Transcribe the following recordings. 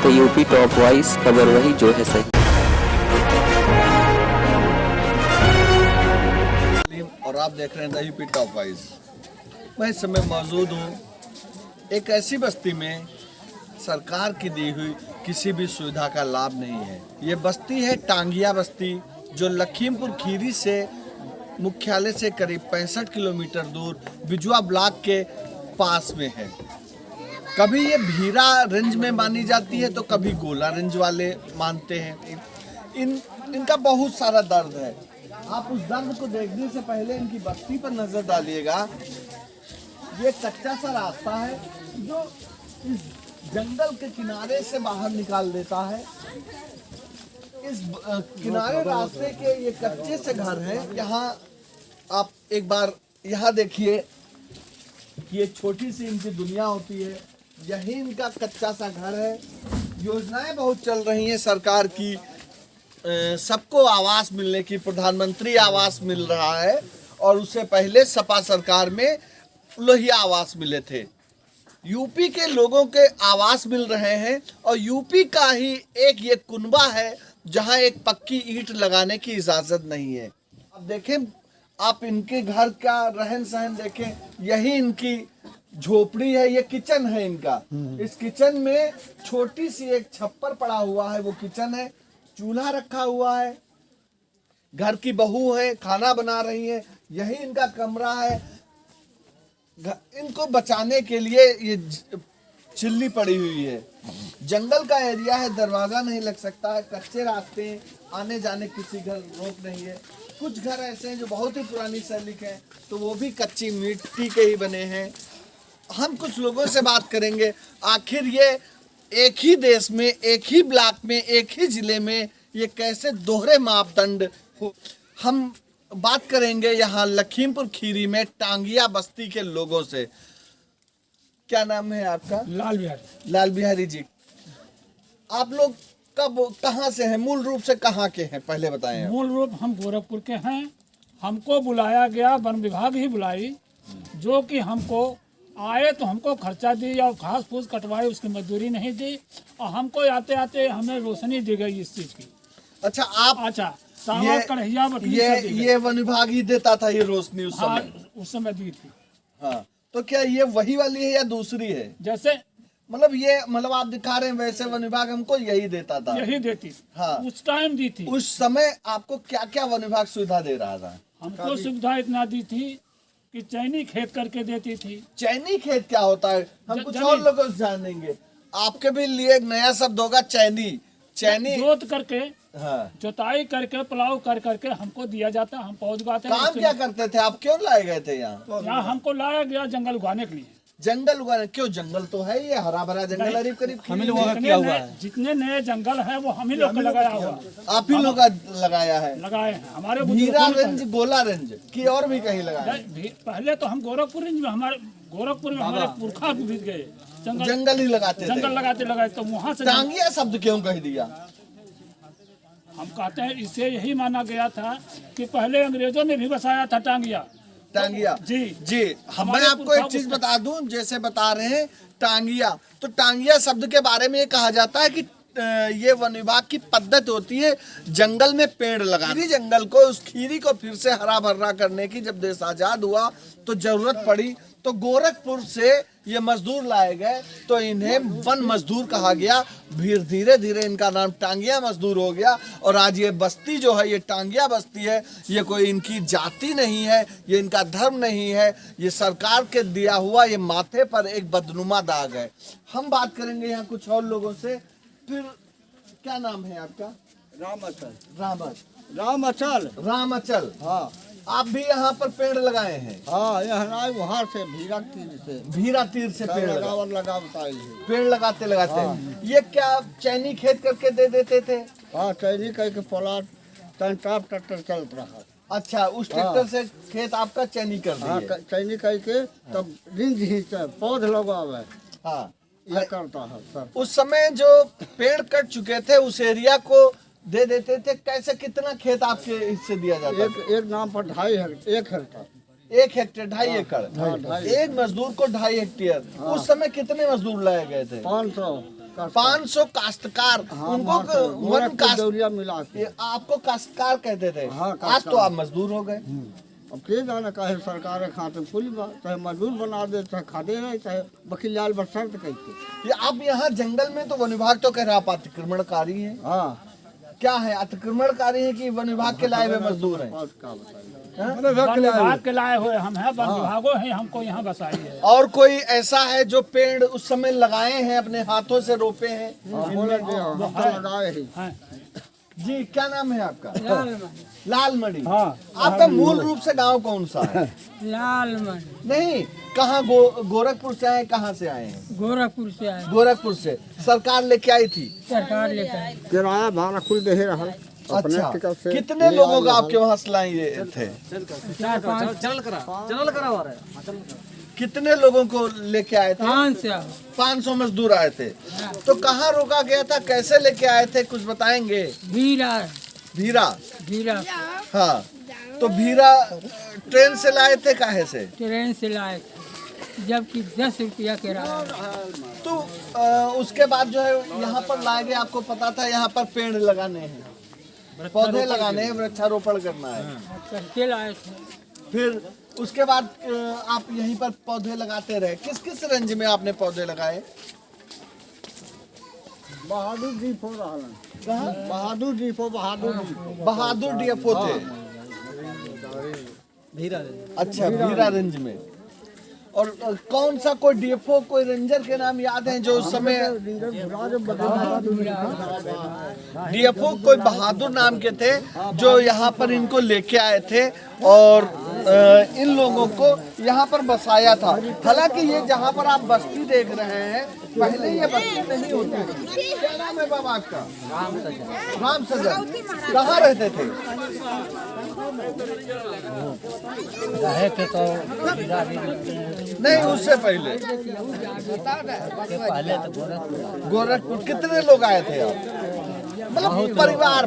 थे UP top voice, खबर वही जो है सही। और आप देख रहे हैं यूपी टॉप वॉइस। मैं इस समय मौजूद हूँ एक ऐसी बस्ती में सरकार की दी हुई किसी भी सुविधा का लाभ नहीं है। ये बस्ती है टांगिया बस्ती, जो लखीमपुर खीरी से मुख्यालय से करीब 65 किलोमीटर दूर बिजुआ ब्लॉक के पास में है। कभी ये भीरा रेंज में मानी जाती है तो कभी गोला रेंज वाले मानते हैं। इनका बहुत सारा दर्द है। आप उस दर्द को देखने से पहले इनकी बस्ती पर नजर डालिएगा। ये कच्चा सा रास्ता है जो इस जंगल के किनारे से बाहर निकाल देता है। इस किनारे रास्ते के ये कच्चे से घर हैं। यहाँ आप एक बार यहाँ देखिए, ये छोटी सी इनकी दुनिया होती है। यही इनका कच्चा सा घर है। योजनाएं बहुत चल रही हैं सरकार की, सबको आवास मिलने की। प्रधानमंत्री आवास मिल रहा है और उससे पहले सपा सरकार में लोहिया आवास मिले थे। यूपी के लोगों के आवास मिल रहे हैं और यूपी का ही एक ये कुनबा है जहां एक पक्की ईंट लगाने की इजाजत नहीं है। अब देखें, आप इनके घर का रहन सहन देखें। यही इनकी झोपड़ी है, ये किचन है इनका। इस किचन में छोटी सी एक छप्पर पड़ा हुआ है, वो किचन है। चूल्हा रखा हुआ है, घर की बहू है, खाना बना रही है। यही इनका कमरा है। इनको बचाने के लिए ये चिल्ली पड़ी हुई है। जंगल का एरिया है, दरवाजा नहीं लग सकता है, कच्चे रास्ते, आने जाने किसी घर रोक नहीं है। कुछ घर ऐसे हैं जो बहुत ही पुरानी शैली के हैं, तो वो भी कच्ची मिट्टी के ही बने हैं। हम कुछ लोगों से बात करेंगे, आखिर ये एक ही देश में, एक ही ब्लॉक में, एक ही जिले में ये कैसे दोहरे मापदंड हो। हम बात करेंगे यहाँ लखीमपुर खीरी में टांगिया बस्ती के लोगों से। क्या नाम है आपका? लाल बिहारी। लाल बिहारी जी, आप लोग कब कहाँ से हैं? मूल रूप से कहाँ के हैं, पहले बताएं। मूल रूप हम गोरखपुर के हैं। हमको बुलाया गया, वन विभाग ही बुलाई, जो कि हमको आए तो हमको खर्चा दी और घास फूस कटवाई, उसकी मजदूरी नहीं दी और हमको आते आते हमें रोशनी दी गई इस चीज की। अच्छा, आप अच्छा, कढ़ैया ये वन विभाग ही देता था ये रोशनी उस समय? हाँ, उस समय दी थी। हाँ, तो क्या ये वही वाली है या दूसरी है? जैसे मतलब आप दिखा रहे हैं वैसे वन विभाग हमको यही देता था? यही देती। हाँ, उस टाइम दी थी। उस समय आपको क्या क्या वन विभाग सुविधा दे रहा था? हमको सुविधा इतना दी थी कि चैनी खेत करके देती थी। चैनी खेत क्या होता है? हम कुछ और लोगों से जानेंगे। आपके भी लिए एक नया शब्द होगा, चैनी। चैनी जोत करके, हाँ, जोताई करके, प्लाव कर करके हमको दिया जाता। हम पहुंच गए। काम क्या करते थे आप? क्यों लाए गए थे यहाँ? यहाँ हमको लाया गया जंगल उगाने के लिए। जंगल उगाने? क्यों? जंगल तो है, ये हरा भरा जंगल करीब करीब हम ही लोगों का किया हुआ है। जितने नए जंगल है वो हम ही लोग का लगाया हुआ। आप ही लोग का लगाया है? लगाए हैं हमारे भीरा रेंज, गोला रेंज की और भी कहीं लगाया? पहले तो हम गोरखपुर रेंज में, हमारे गोरखपुर में हमारे पुरखा बीत गए। जंगल ही लगाते थे? जंगल लगाते लगाते तो वहाँ से टांगिया शब्द क्यों कह दिया? हम कहते हैं इससे यही माना गया था कि पहले अंग्रेजों ने भी बसाया था टांगिया। टांगिया? जी जी। मैं आपको एक चीज बता दूं, जैसे बता रहे हैं टांगिया, तो टांगिया शब्द के बारे में ये कहा जाता है कि ये वन विभाग की पद्धति होती है जंगल में पेड़ लगाना। जंगल को, उस खीरी को फिर से हरा भरा करने की जब देश आजाद हुआ तो जरूरत पड़ी, तो गोरखपुर से ये मजदूर लाए गए, तो इन्हें वन मजदूर कहा गया। फिर धीरे धीरे इनका नाम टांगिया मजदूर हो गया और आज ये बस्ती जो है ये टांगिया बस्ती है। ये कोई इनकी जाति नहीं है, ये इनका धर्म नहीं है, ये सरकार के दिया हुआ ये माथे पर एक बदनुमा दाग है। हम बात करेंगे यहाँ कुछ और लोगों से। फिर क्या नाम है आपका? रामअचल। रामअचल। रामअचल, हाँ। आप भी यहाँ पर पेड़ लगाए हैं? हाँ, यह वहाँ से भीरा तीर से पेड़ लगाते लगाते। हाँ। ये क्या चैनी खेत करके दे देते थे? हाँ, चैनी करके प्लाट टॉप ट्रैक्टर चलता रहा। अच्छा, उस ट्रैक्टर से खेत आपका चैनी कर दिए? हाँ, चैनी करके तब रिंज ही पौध लगावे। हाँ, ये करता है सर। उस समय जो पेड़ कट चुके थे उस एरिया को दे देते थे। कैसे, कितना खेत आपके हिस्से दिया जाता? एक नाम पर 1.5 हेक्टेयर। 1 हेक्टेयर, 2.5 एकड़। एक मजदूर को 2.5 हेक्टेयर। उस समय कितने मजदूर लाए गए थे? 500। 500 काश्तकार, उनको वन काश्त दौरिया मिला के। आपको काश्तकार कहते थे। हाँ, आज तो आप मजदूर हो गए। अब के जाना काहे सरकार खाते कुल चाहे मजदूर बना दे, चाहे खाते रहे, चाहे वकील लाल बशर्त कहते। ये आप यहाँ जंगल में तो वन विभाग तो कह रहा आप अतिक्रमणकारी हैं। हाँ, क्या है, अतिक्रमणकारी है कि वन विभाग के लाए हुए मजदूर हैं? और क्या बताइए। वन विभाग के लाए हुए हम हैं, वन विभागों ही हमको यहाँ बसाई है। और कोई ऐसा है जो पेड़ उस समय लगाए हैं, अपने हाथों से रोपे हैं? बोले कि हम तो लगाए ही। हैं। जी, क्या नाम है आपका? लालमणि। हाँ, आपका मूल रूप से गांव कौन सा है? लालमणि। नहीं, कहाँ गोरखपुर से आए, कहाँ से आए हैं? गोरखपुर से आए, गोरखपुर से। सरकार लेके आई थी? सरकार लेकर आई। किराया भाड़ा खुद दे रहा। अच्छा, कितने लोगों का आपके वहाँ सिलाई थे? 4-5 कितने लोगों को लेके आए थे? 500 मजदूर आए थे। तो कहाँ रोका गया था, कैसे लेके आए थे, कुछ बताएंगे? भीरा भीरा। हाँ, तो भीरा ट्रेन से लाए थे, काहे से? ट्रेन से लाए, जबकि 10 रुपया किराया। तो उसके बाद जो है यहाँ पर लाए गए, आपको पता था यहाँ पर पेड़ लगाने हैं, पौधे लगाने हैं, वृक्षारोपण करना है। करके लाए थे। फिर उसके बाद आप यहीं पर पौधे लगाते रहे। किस किस रेंज में आपने पौधे लगाए? बहादुर डीपो रहलन। कहाँ? बहादुर डीपो। बहादुर डीएफओ थे। अच्छा, भीरा रेंज में। और कौन सा कोई डीएफओ, कोई रेंजर के नाम याद है जो उस समय? डीएफओ कोई बहादुर नाम के थे जो यहाँ पर इनको लेके आए थे और इन लोगों को यहाँ पर बसाया था। हालांकि ये जहाँ पर आप बस्ती देख रहे हैं, पहले ये बस्ती नहीं होती थी। क्या नाम है बाबा आपका? राम सजन। कहाँ रहते थे? नहीं, उससे पहले गोरखपुर। कितने लोग आए थे आप? मतलब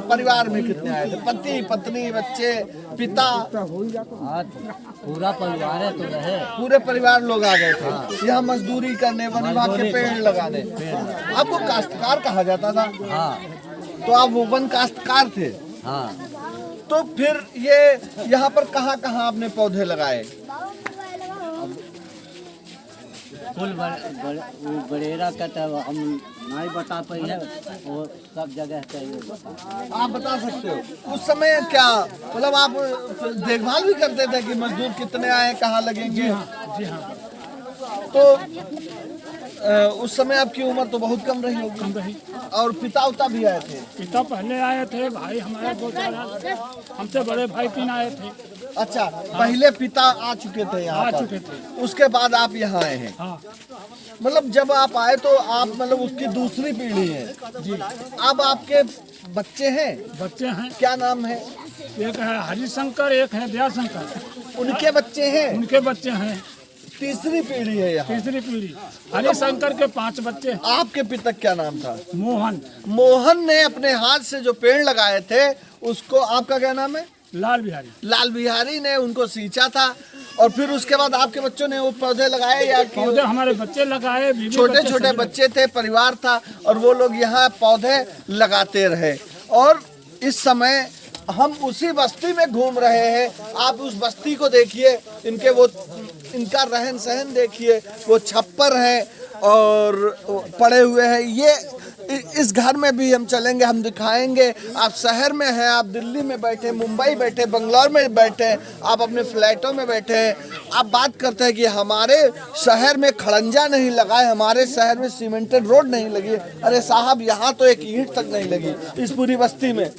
परिवार में कितने आए थे? पति पत्नी बच्चे पिता? पूरा परिवार है तो रहे। पूरे परिवार लोग आ गए थे यहाँ मजदूरी करने, वन विभाग के पेड़ लगाने। आपको काश्तकार कहा जाता था? हाँ तो आप वो वन काश्तकार थे? हाँ। तो फिर ये यहाँ पर कहाँ कहाँ आपने पौधे लगाए? कुल बड़ेरा का तो हम नहीं बता पाई है, वो सब जगह चाहिए। आप बता सकते हो उस समय क्या, मतलब आप देखभाल भी करते थे कि मजदूर कितने आए, कहाँ लगेंगे? जी हाँ। तो उस समय आपकी उम्र तो बहुत कम रही होगी। कम रही। और पिता उता भी आए थे? पिता पहले आए थे, भाई हमारे 2-4 हमसे बड़े भाई 3 आए थे। अच्छा, पहले पिता आ चुके थे यहाँ आ पर? चुके थे। उसके बाद आप यहाँ आए हैं? हाँ। मतलब जब आप आए तो आप मतलब उसकी दूसरी पीढ़ी है जी। अब आपके बच्चे हैं? बच्चे हैं। क्या नाम है? एक है हरिशंकर, एक है दयाशंकर। उनके बच्चे हैं? उनके बच्चे हैं। तीसरी पीढ़ी है यहाँ। तीसरी पीढ़ी। हरिशंकर के 5 बच्चे। आपके पिता क्या नाम था? मोहन। मोहन ने अपने हाथ से जो पेड़ लगाए थे उसको, आपका क्या नाम है? लाल बिहारी। लाल बिहारी ने उनको सींचा था और फिर उसके बाद आपके बच्चों ने वो पौधे लगाए या पौधे हमारे बच्चे लगाए। छोटे छोटे बच्चे थे, परिवार था और वो लोग यहाँ पौधे लगाते रहे। और इस समय हम उसी बस्ती में घूम रहे हैं। आप उस बस्ती को देखिए, इनका रहन सहन देखिए, वो छप्पर है और पड़े हुए हैं। ये इस घर में भी हम चलेंगे, हम दिखाएंगे। आप शहर में हैं, आप दिल्ली में बैठे, मुंबई बैठे, बंगलौर में बैठे, आप अपने फ्लैटों में बैठे हैं। आप बात करते हैं कि हमारे शहर में खड़ंजा नहीं लगा है, हमारे शहर में सीमेंटेड रोड नहीं लगी। अरे साहब, यहाँ तो एक ईंट तक नहीं लगी इस पूरी बस्ती में।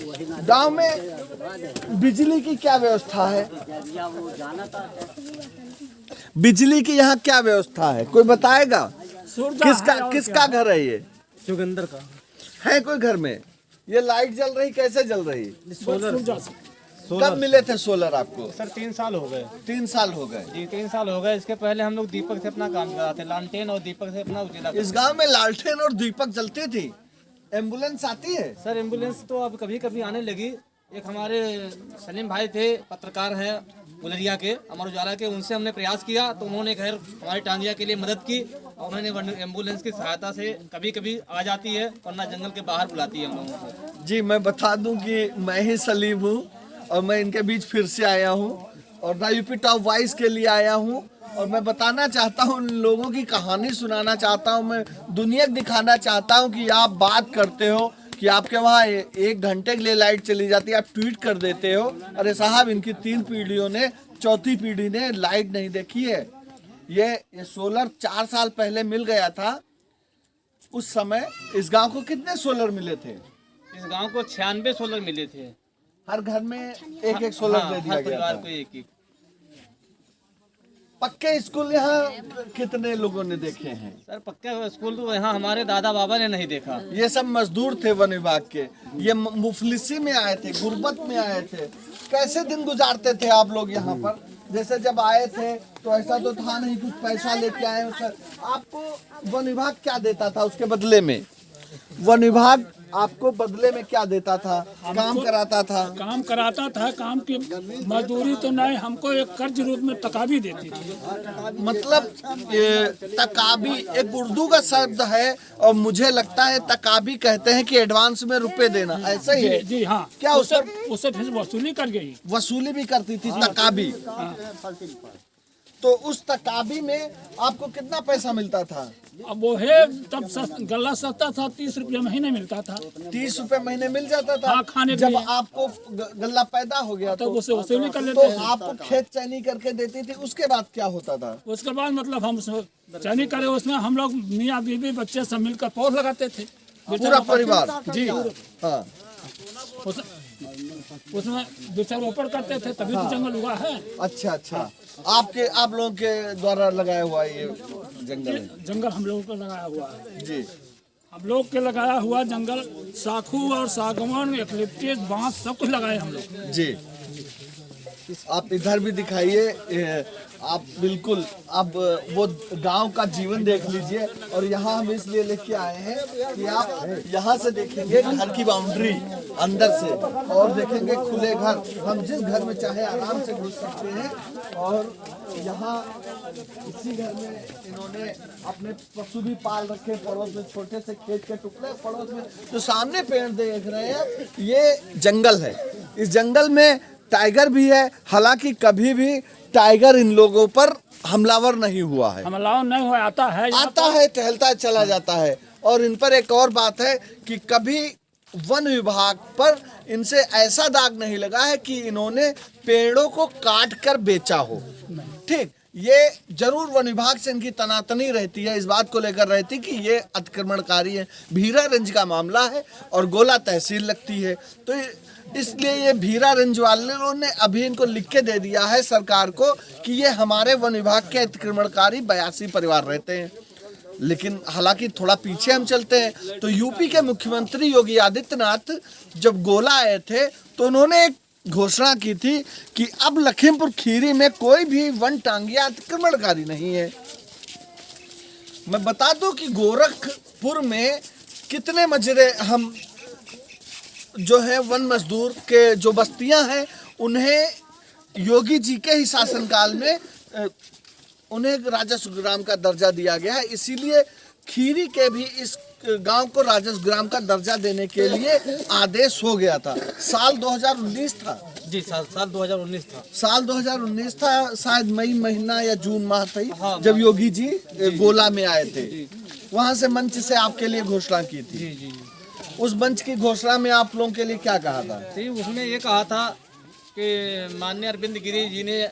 गांव में बिजली की क्या व्यवस्था है? बिजली की यहाँ क्या व्यवस्था है, कोई बताएगा? किसका घर है ये? जोगिंदर का है कोई घर में? ये लाइट जल रही, कैसे जल रही? सोलर। कब मिले थे सोलर आपको? सर 3 साल हो गए। 3 साल हो गए जी, 3 साल हो गए। इसके पहले हम लोग दीपक से अपना काम कराते, लालटेन और दीपक से अपना उजाला। इस गांव में लालटेन और दीपक जलती थी। एम्बुलेंस आती है? सर एम्बुलेंस तो अब कभी कभी आने लगी, एक हमारे सलीम भाई थे, पत्रकार हैं गुलरिया के, अमर उजाला के, उनसे हमने प्रयास किया तो उन्होंने खैर हमारी टांगिया के लिए मदद की और उन्होंने एम्बुलेंस की सहायता से कभी कभी आ जाती है, वरना जंगल के बाहर बुलाती है हम लोगों को। जी, मैं बता दूं कि मैं ही सलीम हूँ और मैं इनके बीच फिर से आया हूँ और द यूपी टॉप वॉइस के लिए आया हूँ और मैं बताना चाहता हूँ, उन लोगों की कहानी सुनाना चाहता हूँ, मैं दुनिया को दिखाना चाहता हूँ कि आप बात करते हो कि आपके वहाँ 1 घंटे के लिए लाइट चली जाती है, आप ट्वीट कर देते हो, अरे साहब इनकी 3 पीढ़ियों ने, 4थी पीढ़ी ने लाइट नहीं देखी है। ये सोलर 4 साल पहले मिल गया था। उस समय इस गांव को कितने सोलर मिले थे? इस गांव को 96 सोलर मिले थे। हर घर में एक सोलर दे दिया हर गया परिवार था। को एक। पक्के स्कूल यहाँ कितने लोगों ने देखे हैं? सर पक्का स्कूल तो यहाँ हमारे दादा बाबा ने नहीं देखा। ये सब मजदूर थे वन विभाग के, ये मुफलिसी में आए थे, गुर्बत में आए थे। कैसे दिन गुजारते थे आप लोग यहाँ पर? जैसे जब आए थे तो ऐसा तो था नहीं कुछ पैसा लेके आए सर। आपको वन विभाग क्या देता था उसके बदले में? वन विभाग आपको बदले में क्या देता था? काम कराता था? काम कराता था, काम की मजदूरी तो नहीं, हमको एक कर्ज रूप में तकाबी देती थी। मतलब तकाबी एक उर्दू का शब्द है और मुझे लगता है तकाबी कहते हैं कि एडवांस में रुपए देना, ऐसा ही है? जी हाँ। क्या उससे फिर वसूली कर गई, वसूली भी करती थी तकाबी। तो उस तकाबी में आपको कितना पैसा मिलता था? अब वो है तब गल्ला सस्ता था, 30 रुपये महीने मिलता था। 30 रुपए महीने मिल जाता था। हाँ, खाने के जब लिए। आपको गल्ला पैदा हो गया तो उसे वसूली कर लेते तो थे। आपको खेत चैनी करके देती थी। उसके बाद क्या होता था? उसके बाद मतलब हम चैनी करे, उसमें हम लोग मियाँ बीवी बच्चे सब मिलकर पौध लगाते थे, पूरा परिवार? जी हाँ। उसमें वृक्षारोपण करते थे, तभी तो जंगल हुआ है। अच्छा। आप लोगों के द्वारा लगाया हुआ ये जंगल है? जंगल हम लोगों का लगाया हुआ है जी। हम लोग के लगाया हुआ जंगल, साखू और सागवान, यूकलिप्टस, बांस सब कुछ लगाए हम लोग। जी, आप इधर भी दिखाइए। आप बिल्कुल अब वो गांव का जीवन देख लीजिए। और यहाँ हम इसलिए लेके आए हैं कि आप यहाँ से देखेंगे घर की बाउंड्री अंदर से और देखेंगे खुले घर। हम जिस घर में चाहे आराम से घुस सकते हैं। और यहाँ इसी घर में इन्होंने अपने पशु भी पाल रखे, पड़ोस में छोटे से खेत के टुकड़े, पड़ोस में जो सामने पेड़ देख रहे हैं ये जंगल है। इस जंगल में टाइगर भी है, हालांकि कभी भी टाइगर इन लोगों पर हमलावर नहीं हुआ है। हमलावर नहीं हुआ, आता है, टहलता है, चला जाता है। और इन पर एक और बात है कि कभी वन विभाग पर इनसे ऐसा दाग नहीं लगा है कि इन्होंने पेड़ों को काट कर बेचा हो। ठीक, ये जरूर वन विभाग से इनकी तनातनी रहती है, इस बात को लेकर रहती कि ये अतिक्रमणकारी है। भीरारंज का मामला है और गोला तहसील लगती है, तो इसलिए ये भीरारंज वालों ने अभी इनको लिख के दे दिया है सरकार को कि ये हमारे वन विभाग के अतिक्रमणकारी 82 परिवार रहते हैं। लेकिन हालांकि थोड़ा पीछे हम चलते हैं तो यूपी के मुख्यमंत्री योगी आदित्यनाथ जब गोला आए थे तो उन्होंने एक घोषणा की थी कि अब लखीमपुर खीरी में कोई भी वन टांगिया अतिक्रमणकारी नहीं है। मैं बता दूं कि गोरखपुर में कितने मजरे हम जो है वन मजदूर के जो बस्तियां हैं उन्हें योगी जी के ही शासनकाल में उन्हें राजस्व ग्राम का दर्जा दिया गया है। इसीलिए खीरी के भी इस गांव को राजस्व ग्राम का दर्जा देने के लिए आदेश हो गया था। साल 2019 था जी, साल 2019 था। साल 2019 था, शायद मई महीना या जून माह था। हाँ, जब योगी जी गोला में आए थे, वहां से मंच से आपके लिए घोषणा की थी। जी। उस मंच की घोषणा में आप लोगों के लिए क्या कहा था? उसमें ये कहा था कि माननीय अरविंद गिरी जी ने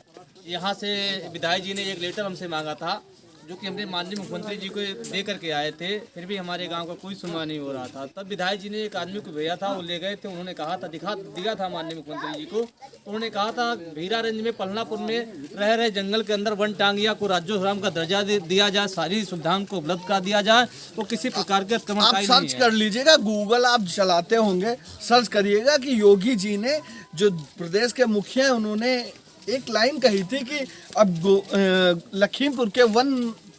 यहाँ से विधायक जी ने एक लेटर हमसे मांगा था, जो कि हमने माननीय मुख्यमंत्री जी को दे करके आए थे, फिर भी हमारे गांव का कोई सुनवाई नहीं हो रहा था। तब विधायक जी ने एक आदमी को भेजा था, वो ले गए थे। उन्होंने कहा था, दिया था माननीय मुख्यमंत्री जी को, तो उन्होंने कहा था भीरारंज में पलनापुर में रह रहे जंगल के अंदर वन टांगिया को राज्य ग्राम का दर्जा दिया जाए, सारी सुविधाओं को उपलब्ध कर दिया जाए, तो किसी प्रकार के आप सर्च कर लीजिएगा, गूगल आप चलाते होंगे, सर्च करिएगा कि योगी जी ने जो प्रदेश के मुखिया हैं उन्होंने एक लाइन कही थी कि अब लखीमपुर के वन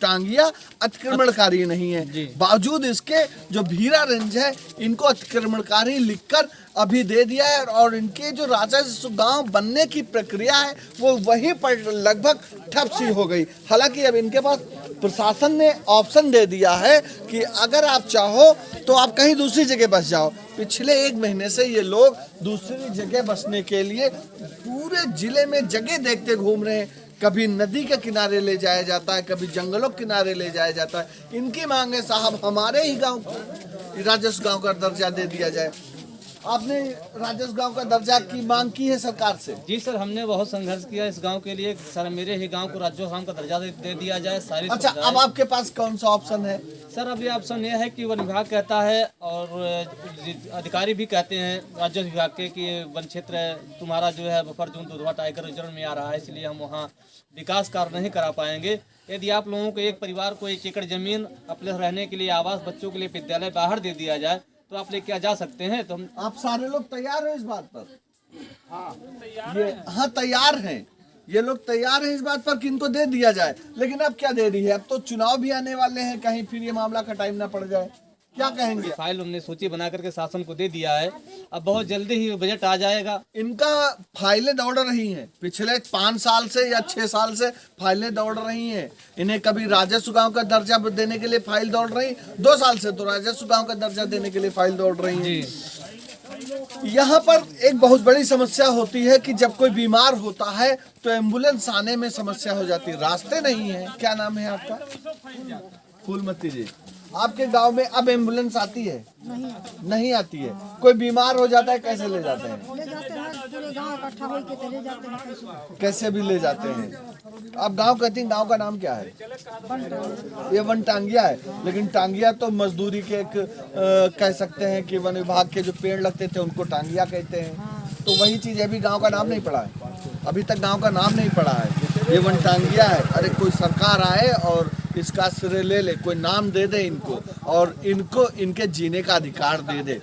टांगिया अतिक्रमणकारी नहीं है। बावजूद इसके जो भीरा रेंज है इनको अतिक्रमणकारी लिखकर अभी दे दिया है और इनके जो राजस्व गांव बनने की प्रक्रिया है वो वहीं पर लगभग ठप सी हो गई। हालांकि अब इनके पास प्रशासन ने ऑप्शन दे दिया है कि अगर आप चाहो तो आप कहीं दूसरी जगह बस जाओ। पिछले 1 महीने से ये लोग दूसरी जगह बसने के लिए पूरे जिले में जगह देखते घूम रहे हैं। कभी नदी के किनारे ले जाया जाता है, कभी जंगलों के किनारे ले जाया जाता है। इनकी मांग है साहब हमारे ही गांव को राजस्व गांव का दर्जा दे दिया जाए। आपने राजस्व गांव का दर्जा की मांग की है सरकार से? जी सर, हमने बहुत संघर्ष किया इस गांव के लिए। सर मेरे ही गांव को राजस्व गांव का दर्जा दे दिया जाए। सारी अच्छा, अब आपके पास कौन सा ऑप्शन है? सर अभी ऑप्शन यह है कि वन विभाग कहता है और अधिकारी भी कहते हैं राजस्व विभाग के कि वन क्षेत्र तुम्हारा जो है buffer zone Dudhwa tiger reserve में आ रहा है, इसलिए हम वहाँ विकास कार्य नहीं करा पाएंगे। यदि आप लोगों को एक परिवार को 1 एकड़ जमीन अपने रहने के लिए, आवास, बच्चों के लिए विद्यालय बाहर दे दिया जाए तो आप लेके जा सकते हैं। तो हम आप सारे लोग तैयार हो इस बात पर? हाँ तैयार हैं। ये लोग तैयार हैं इस बात पर कि इनको दे दिया जाए। लेकिन अब क्या दे रही है? अब तो चुनाव भी आने वाले हैं, कहीं फिर ये मामला का टाइम ना पड़ जाए। क्या कहेंगे? फाइल हमने सूची बना करके शासन को दे दिया है। अब बहुत जल्दी ही बजट आ जाएगा। इनका फाइलें दौड़ रही हैं पिछले 5 साल से या 6 साल से फाइलें दौड़ रही हैं। इन्हें कभी राजस्व गांव का दर्जा देने के लिए फाइल दौड़ रही, 2 साल से तो राजस्व गांव का दर्जा देने के लिए फाइल दौड़ रही है। यहाँ पर एक बहुत बड़ी समस्या होती है कि जब कोई बीमार होता है तो एम्बुलेंस आने में समस्या हो जाती है, रास्ते नहीं है। क्या नाम है आपका? फूलमती जी। आपके गांव में अब एम्बुलेंस आती है? नहीं आती है। कोई बीमार हो जाता है कैसे ले जाते हैं? ले जाते हैं, पूरे गांव इकट्ठा होकर तो ले जाते हैं। कैसे भी ले जाते हैं। आप गांव कहती हैं, गांव का नाम क्या है? ये वन टांगिया है। लेकिन टांगिया तो मजदूरी के एक कह सकते हैं कि वन विभाग के जो पेड़ लगते थे उनको टांगिया कहते हैं। तो वही चीज अभी गांव का नाम नहीं पड़ा है, अभी तक गांव का नाम नहीं पड़ा है। ये वन टांगिया है। अरे कोई सरकार आए और इसका श्रेय ले ले, कोई नाम दे दे इनको और इनको इनके जीने का अधिकार दे दे।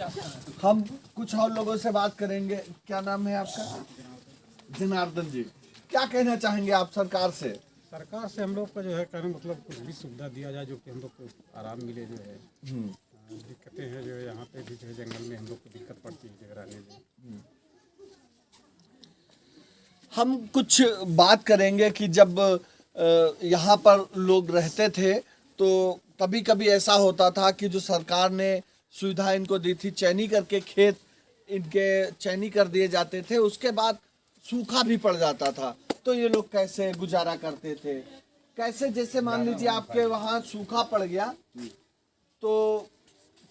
हम कुछ और लोगों से बात करेंगे। क्या नाम है आपका? जनार्दन जी, क्या कहना चाहेंगे आप सरकार से? सरकार से हम लोग का जो है कहने मतलब कुछ भी सुविधा दिया जाए जो कि हम लोग को आराम मिले। जो है दिक्कतें हैं जो यहाँ पे भी जो है जंगल में हम लोग को दिक्कत पड़ती है जगह रहने में। हम कुछ बात करेंगे कि जब यहाँ पर लोग रहते थे तो कभी कभी ऐसा होता था कि जो सरकार ने सुविधा इनको दी थी, चैनी करके खेत इनके चैनी कर दिए जाते थे, उसके बाद सूखा भी पड़ जाता था। तो ये लोग कैसे गुजारा करते थे? कैसे, जैसे मान लीजिए आपके वहाँ सूखा पड़ गया तो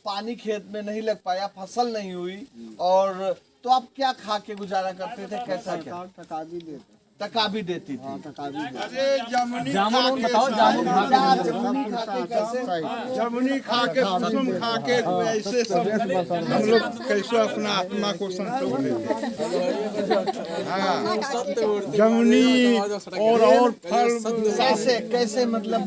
पानी खेत में नहीं लग पाया, फसल नहीं हुई, और तो आप क्या खा के गुजारा करते थे? कैसा क्या? टका भी देती थी। अरे जामुन बताओ, जामुन खा के कैसे? जमुनी खा के, कुसुम खा के, ऐसे सब हम लोग कैसे अपना आत्मा को संतोष देते। हाँ, जमुनी और फल कैसे कैसे मतलब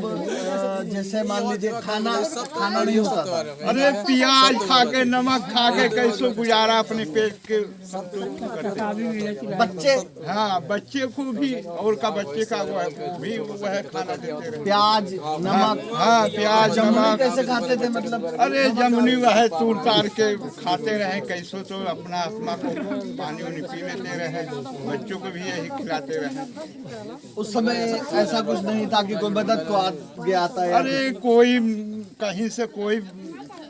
जैसे मान लीजिए खाना नहीं होता था। अरे प्याज खा के, नमक खा के कैसे गुजारा अपने पेट के संतोष करते। बच्चे, हाँ बच्चे को भी और का बच्चे का वो भी वह खाना देते रहे। प्याज नमक, हाँ प्याज नमक कैसे खाते थे मतलब? अरे जमुनी वह तूर तार के खाते रहे कैसे, तो अपना आत्मा को पानी उनी पी लेते रहे, बच्चों को भी यही खिलाते रहे। उस समय ऐसा कुछ नहीं था कि कोई मदद को आगे आता है? अरे कोई कहीं से कोई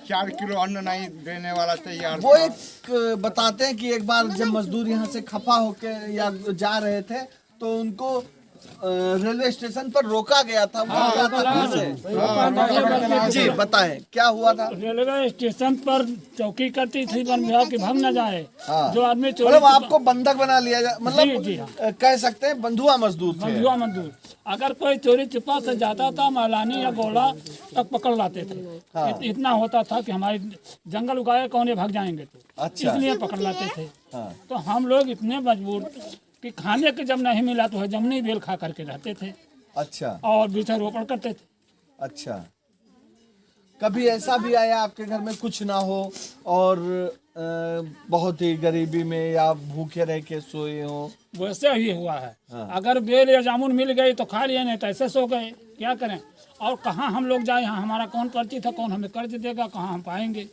4 किलो अन्न नहीं देने वाला तैयार। वो एक बताते हैं कि एक बार जब मजदूर यहाँ से खफा होके या जा रहे थे तो उनको रेलवे स्टेशन पर रोका गया था। जी बताएं क्या हुआ था? रेलवे स्टेशन पर चौकी करती थी वन विभाग की, भाग न जाए। जो आदमी मतलब आपको बंधक बना लिया जाए, मतलब जी, कह सकते हैं बंधुआ मजदूर थे। बंधुआ मजदूर। अगर कोई चोरी छिपा से जाता था मालानी या गोला तक पकड़ लाते थे। इतना होता था कि हमारे जंगल उगाए कौन भाग जाएंगे, तो इसलिए पकड़ लाते थे। तो हम लोग इतने मजबूर कि खाने के जब नहीं मिला तो जमनी बेल खा करके रहते थे। अच्छा। और वृक्षारोपण करते थे। अच्छा, कभी ऐसा भी आया आपके घर में कुछ ना हो और बहुत ही गरीबी में या भूखे रह के सोए हो? वैसे ही हुआ है। अगर बेल या जामुन मिल गई तो खा लिए, नहीं तो ऐसे सो गए। क्या करें? और कहाँ हम लोग जाए? यहाँ हमारा कौन कर्जी था, कौन हमें कर्ज देगा, कहाँ हम पाएंगे?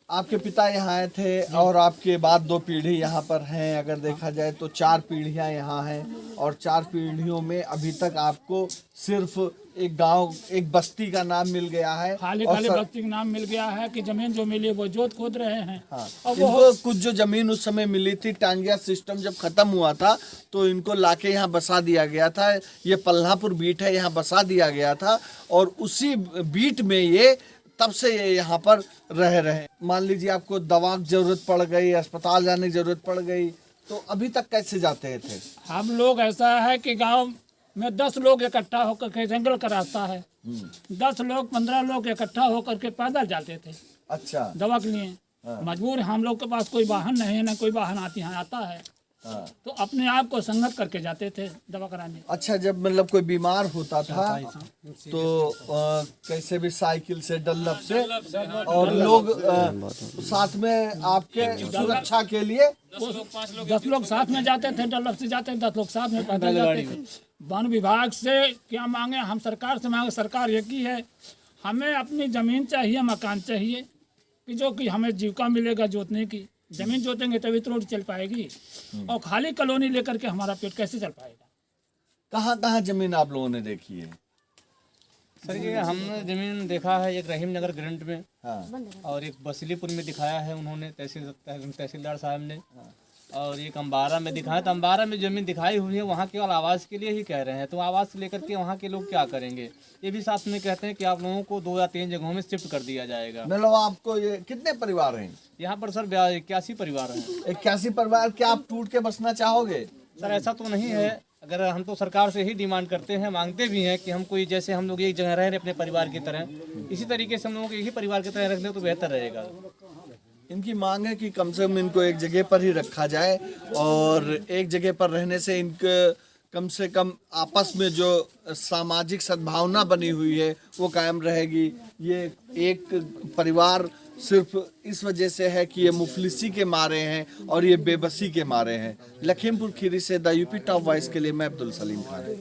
आपके पिता यहाँ आए थे और आपके बाद 2 पीढ़ी यहाँ पर हैं। अगर देखा जाए तो 4 पीढ़ियाँ यहाँ हैं और 4 पीढ़ियों में अभी तक आपको सिर्फ एक गांव, एक बस्ती का नाम मिल गया है। खाली बस्ती का नाम मिल गया है कि जमीन जो मिली वो जोत खोद रहे हैं। हाँ। और इनको कुछ जो जमीन उस समय मिली थी, टांगिया सिस्टम जब खत्म हुआ था तो इनको लाके यहाँ बसा दिया गया था। ये पल्लापुर बीट है, यहाँ बसा दिया गया था और उसी बीट में ये तब से ये यहाँ पर रह रहे। मान लीजिए आपको दवा की जरूरत पड़ गई, अस्पताल जाने की जरूरत पड़ गई, तो अभी तक कैसे जाते थे? हम लोग ऐसा है कि गांव में 10 लोग इकट्ठा होकर के, जंगल का रास्ता है, 10 लोग 15 लोग इकट्ठा होकर के पैदल जाते थे। अच्छा। दवा के लिए मजबूर, हम लोग के पास कोई वाहन नहीं है, ना कोई वाहन आता है। तो अपने आप को संगत करके जाते थे दवा कराने। अच्छा, जब मतलब कोई बीमार होता था तो कैसे भी साइकिल से, डल्लप से, और लोग साथ में आपके सुरक्षा के लिए 10 लोग साथ में जाते थे, डल्लप से जाते थे, 10 लोग साथ में पैदल जाते थे। वन विभाग से क्या मांगे? हम सरकार से मांगे। सरकार एक ही है, हमें अपनी जमीन चाहिए, मकान चाहिए, कि जो कि हमें जीविका मिलेगा जोतने की। जमीन जोतेंगे तभी तो रोड चल पाएगी, और खाली कॉलोनी लेकर के हमारा पेट कैसे चल पाएगा? कहाँ कहाँ जमीन आप लोगों ने देखी है? सर ये हमने जमीन देखा है एक रहीम नगर ग्रंट में, हाँ। और एक बसलीपुर में दिखाया है उन्होंने तहसीलदार साहब ने, और एक अम्बारा में दिखाया। तो अम्बारा में जमीन दिखाई हुई है, वहाँ केवल आवास के लिए ही कह रहे हैं। तो आवास लेकर के वहाँ के लोग क्या करेंगे? ये भी साथ में कहते हैं कि आप लोगों को 2 या 3 जगहों में शिफ्ट कर दिया जाएगा। मतलब आपको ये कितने परिवार हैं यहाँ पर? सर 81 परिवार हैं। 81 परिवार। क्या आप टूट के बसना चाहोगे? सर ऐसा तो नहीं है। अगर हम तो सरकार से ही डिमांड करते हैं, मांगते भी हैं कि हम कोई, जैसे हम लोग एक जगह रह रहे हैं अपने परिवार की तरह, इसी तरीके से हम लोगों को यही परिवार की तरह रख लें तो बेहतर रहेगा। इनकी मांग है कि कम से कम इनको एक जगह पर ही रखा जाए, और एक जगह पर रहने से इनके कम से कम आपस में जो सामाजिक सद्भावना बनी हुई है वो कायम रहेगी। ये एक परिवार सिर्फ इस वजह से है कि ये मुफलिसी के मारे हैं और ये बेबसी के मारे हैं। लखीमपुर खीरी से द यूपी टॉप वॉइस के लिए मैं अब्दुल सलीम खान।